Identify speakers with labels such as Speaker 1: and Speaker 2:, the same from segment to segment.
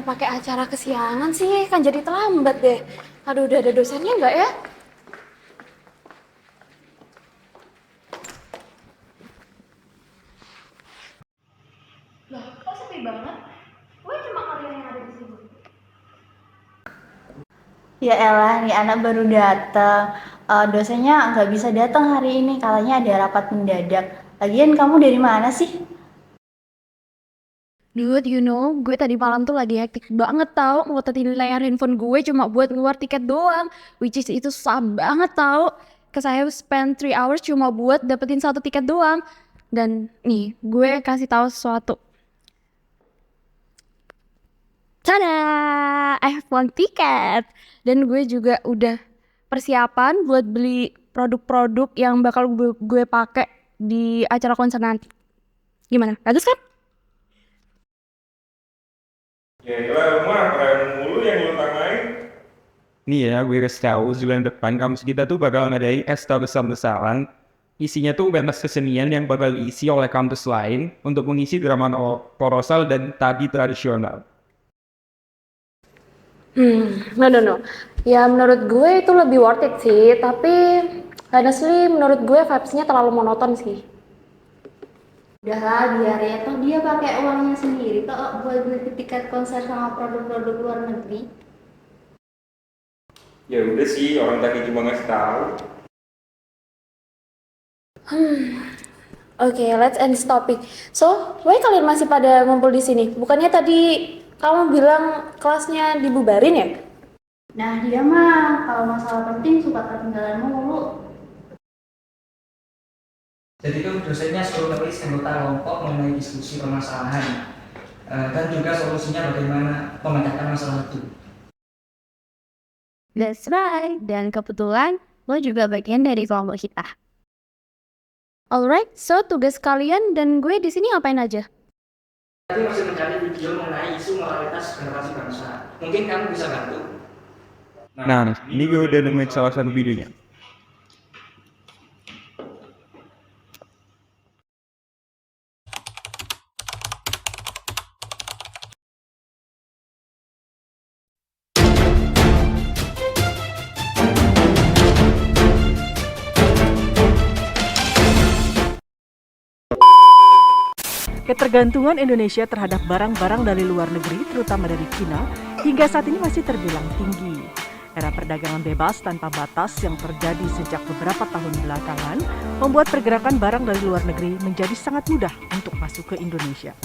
Speaker 1: pakai acara kesiangan sih? Kan jadi terlambat deh. Aduh, udah ada dosennya nggak ya? Loh, kok sepi banget? Gue cuma kalian yang ada di sini.
Speaker 2: Ya elah, nih anak baru datang. Dosennya nggak bisa datang hari ini, katanya ada rapat mendadak. Lagian kamu dari mana sih?
Speaker 1: Dude, gue tadi malam tuh lagi hektik banget tau. Ngototin layar handphone gue cuma buat keluar tiket doang. Which is itu susah banget tau. Saya spend 3 hours cuma buat dapetin satu tiket doang. Dan nih, gue kasih tahu sesuatu. Tada! I have one tiket. Dan gue juga udah persiapan buat beli produk-produk yang bakal gue pakai di acara konser nanti. Gimana? Bagus kan?
Speaker 3: Ya itu rumah keren mulu yang lu utamain. Nih ya, gue kasih tahu bulan depan kampus kita tuh bakal ngadain pesta besar-besaran. Isinya tuh pentas kesenian yang bakal diisi oleh kampus lain untuk mengisi drama korosal dan tari tradisional.
Speaker 1: No. Ya menurut gue itu lebih worth it sih, tapi honestly menurut gue vibes-nya terlalu monoton sih.
Speaker 2: Udahlah, biar ya toh dia pakai uangnya sendiri kok buat beli tiket konser sama produk-produk luar negeri.
Speaker 3: Ya udah sih, orang tadi cuma ngasih tahu.
Speaker 1: Oke, let's end this topic. So, why kalian masih pada ngumpul di sini? Bukannya tadi kamu bilang kelasnya dibubarin ya?
Speaker 2: Nah, dia mah kalau masalah penting suka ketinggalan mulu.
Speaker 4: Jadi itu dosennya suruh menulis anggota kelompok mengenai diskusi permasalahan dan juga solusinya bagaimana memecahkan masalah itu.
Speaker 1: That's right. Dan kebetulan lo juga bagian dari kelompok kita. Alright, so tugas kalian dan gue di sini ngapain aja?
Speaker 4: Tadi masih mencari video mengenai isu moralitas generasi bangsa. Mungkin kamu bisa bantu.
Speaker 3: Nah, ini gue udah nemuin salah satu videonya.
Speaker 5: Ketergantungan Indonesia terhadap barang-barang dari luar negeri, terutama dari Cina, hingga saat ini masih terbilang tinggi. Era perdagangan bebas tanpa batas yang terjadi sejak beberapa tahun belakangan membuat pergerakan barang dari luar negeri menjadi sangat mudah untuk masuk ke Indonesia.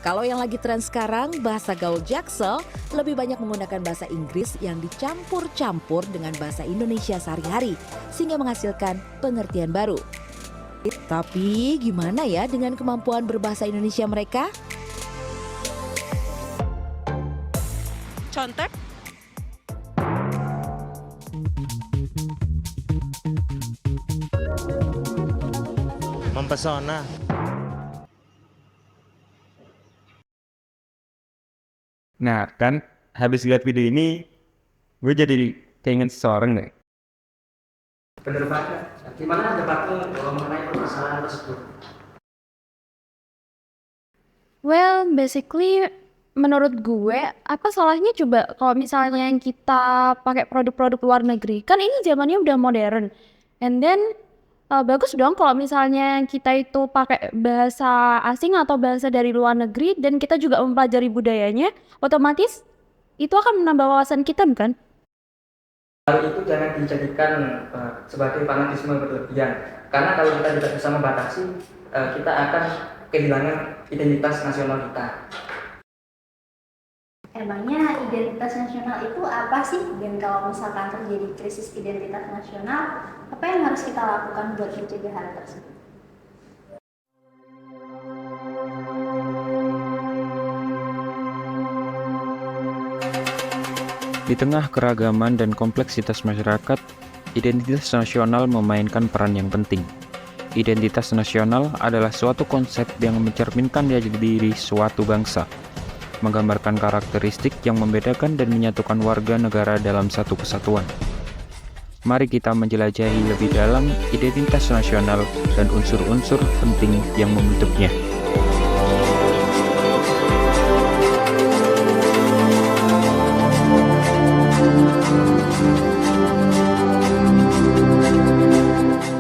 Speaker 6: Kalau yang lagi tren sekarang, bahasa gaul Jaksel lebih banyak menggunakan bahasa Inggris yang dicampur-campur dengan bahasa Indonesia sehari-hari, sehingga menghasilkan pengertian baru. Tapi gimana ya dengan kemampuan berbahasa Indonesia mereka?
Speaker 5: Contek.
Speaker 7: Mempesona.
Speaker 3: Nah kan, habis lihat video ini, gue jadi pengen seseorang deh.
Speaker 4: Benar banget. Gimana pendapatmu mengenai permasalahan tersebut?
Speaker 1: Well, basically menurut gue, apa salahnya coba kalau misalnya kita pakai produk-produk luar negeri? Kan ini zamannya udah modern. And then bagus dong kalau misalnya kita itu pakai bahasa asing atau bahasa dari luar negeri dan kita juga mempelajari budayanya, otomatis itu akan menambah wawasan kita, bukan?
Speaker 4: Hal itu jangan dijadikan sebagai fanatisme berlebihan. Karena kalau kita tidak bisa membatasi, kita akan kehilangan identitas nasional kita.
Speaker 2: Emangnya identitas nasional itu apa sih? Dan kalau misalkan terjadi krisis identitas nasional, apa yang harus kita lakukan buat mencegah hal tersebut?
Speaker 8: Di tengah keragaman dan kompleksitas masyarakat, identitas nasional memainkan peran yang penting.
Speaker 7: identitas nasional adalah suatu konsep yang mencerminkan jati diri suatu bangsa, menggambarkan karakteristik yang membedakan dan menyatukan warga negara dalam satu kesatuan. Mari kita menjelajahi lebih dalam identitas nasional dan unsur-unsur penting yang membentuknya.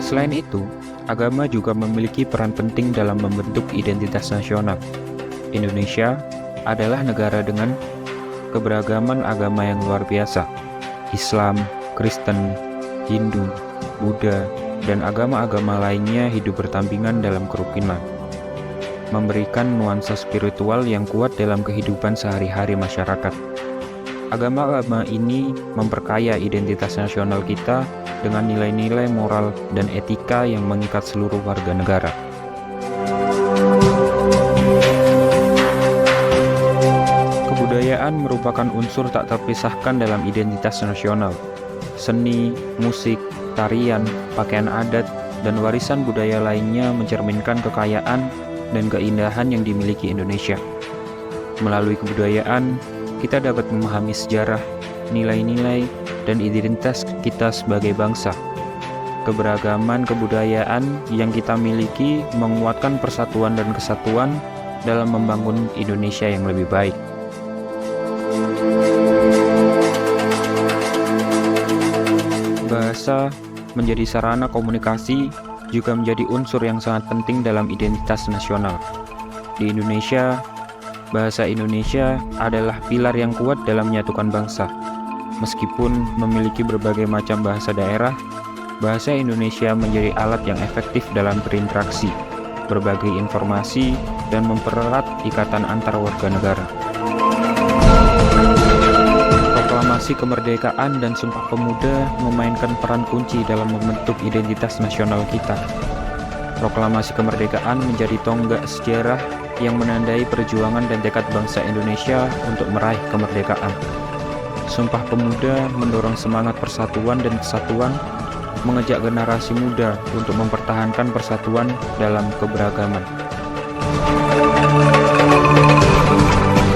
Speaker 7: Selain itu, agama juga memiliki peran penting dalam membentuk identitas nasional. Indonesia adalah negara dengan keberagaman agama yang luar biasa. Islam, Kristen, Hindu, Buddha, dan agama-agama lainnya hidup berdampingan dalam kerukunan, memberikan nuansa spiritual yang kuat dalam kehidupan sehari-hari masyarakat. Agama-agama ini memperkaya identitas nasional kita dengan nilai-nilai moral dan etika yang mengikat seluruh warga negara. Kebudayaan merupakan unsur tak terpisahkan dalam identitas nasional. Seni, musik, tarian, pakaian adat, dan warisan budaya lainnya mencerminkan kekayaan dan keindahan yang dimiliki Indonesia. Melalui kebudayaan, kita dapat memahami sejarah, nilai-nilai, dan identitas kita sebagai bangsa. Keberagaman kebudayaan yang kita miliki menguatkan persatuan dan kesatuan dalam membangun Indonesia yang lebih baik. Bahasa menjadi sarana komunikasi juga menjadi unsur yang sangat penting dalam identitas nasional. Di Indonesia, bahasa Indonesia adalah pilar yang kuat dalam menyatukan bangsa. Meskipun memiliki berbagai macam bahasa daerah, bahasa Indonesia menjadi alat yang efektif dalam berinteraksi, berbagi informasi, dan mempererat ikatan antar warga negara. Proklamasi kemerdekaan dan Sumpah Pemuda memainkan peran kunci dalam membentuk identitas nasional kita. Proklamasi kemerdekaan menjadi tonggak sejarah yang menandai perjuangan dan tekad bangsa Indonesia untuk meraih kemerdekaan. Sumpah Pemuda mendorong semangat persatuan dan kesatuan, mengajak generasi muda untuk mempertahankan persatuan dalam keberagaman.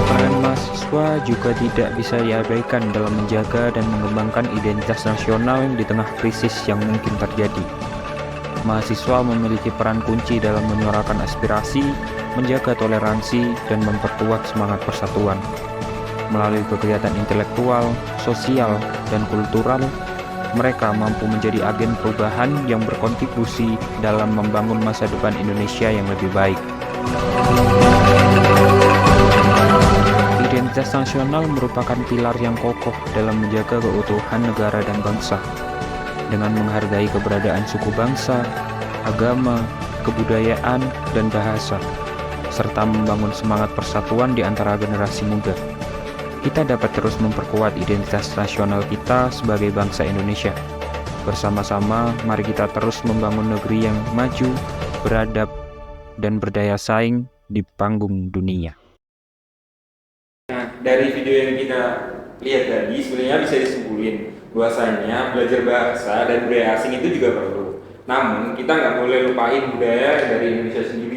Speaker 7: Peran mahasiswa juga tidak bisa diabaikan dalam menjaga dan mengembangkan identitas nasional di tengah krisis yang mungkin terjadi. Mahasiswa memiliki peran kunci dalam menyuarakan aspirasi, menjaga toleransi, dan memperkuat semangat persatuan. Melalui kegiatan intelektual, sosial, dan kultural, mereka mampu menjadi agen perubahan yang berkontribusi dalam membangun masa depan Indonesia yang lebih baik. Identitas nasional merupakan pilar yang kokoh dalam menjaga keutuhan negara dan bangsa. Dengan menghargai keberadaan suku bangsa, agama, kebudayaan, dan bahasa, serta membangun semangat persatuan di antara generasi muda, kita dapat terus memperkuat identitas nasional kita sebagai bangsa Indonesia. Bersama-sama, mari kita terus membangun negeri yang maju, beradab, dan berdaya saing di panggung dunia.
Speaker 3: Nah, dari video yang kita lihat tadi, sebenarnya bisa disimpulin bahwasanya belajar bahasa dan budaya asing itu juga perlu. Namun, kita nggak boleh lupain budaya dari Indonesia sendiri.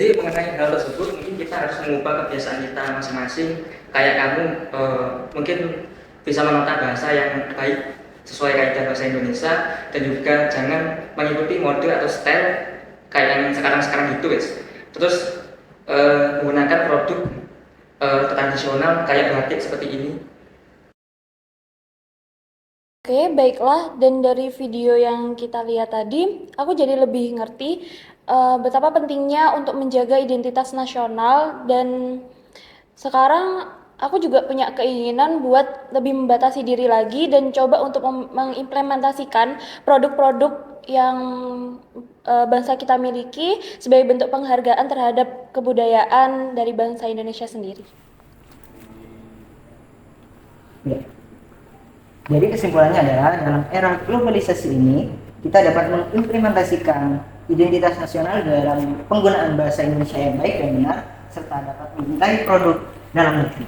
Speaker 4: Jadi mengenai hal tersebut mungkin kita harus mengubah kebiasaan kita masing-masing. Kayak kamu mungkin bisa menata bahasa yang baik sesuai kaidah bahasa Indonesia, dan juga jangan mengikuti mode atau style kayak yang sekarang gitu guys. Terus menggunakan produk tradisional kayak batik seperti ini.
Speaker 1: Oke, baiklah. Dan dari video yang kita lihat tadi, aku jadi lebih ngerti betapa pentingnya untuk menjaga identitas nasional, dan sekarang aku juga punya keinginan buat lebih membatasi diri lagi dan coba untuk mengimplementasikan produk-produk yang bangsa kita miliki sebagai bentuk penghargaan terhadap kebudayaan dari bangsa Indonesia sendiri.
Speaker 8: Ya. Jadi kesimpulannya adalah dalam era globalisasi ini kita dapat mengimplementasikan identitas nasional dalam penggunaan bahasa Indonesia yang baik dan benar, serta dapat mencintai produk dalam negeri.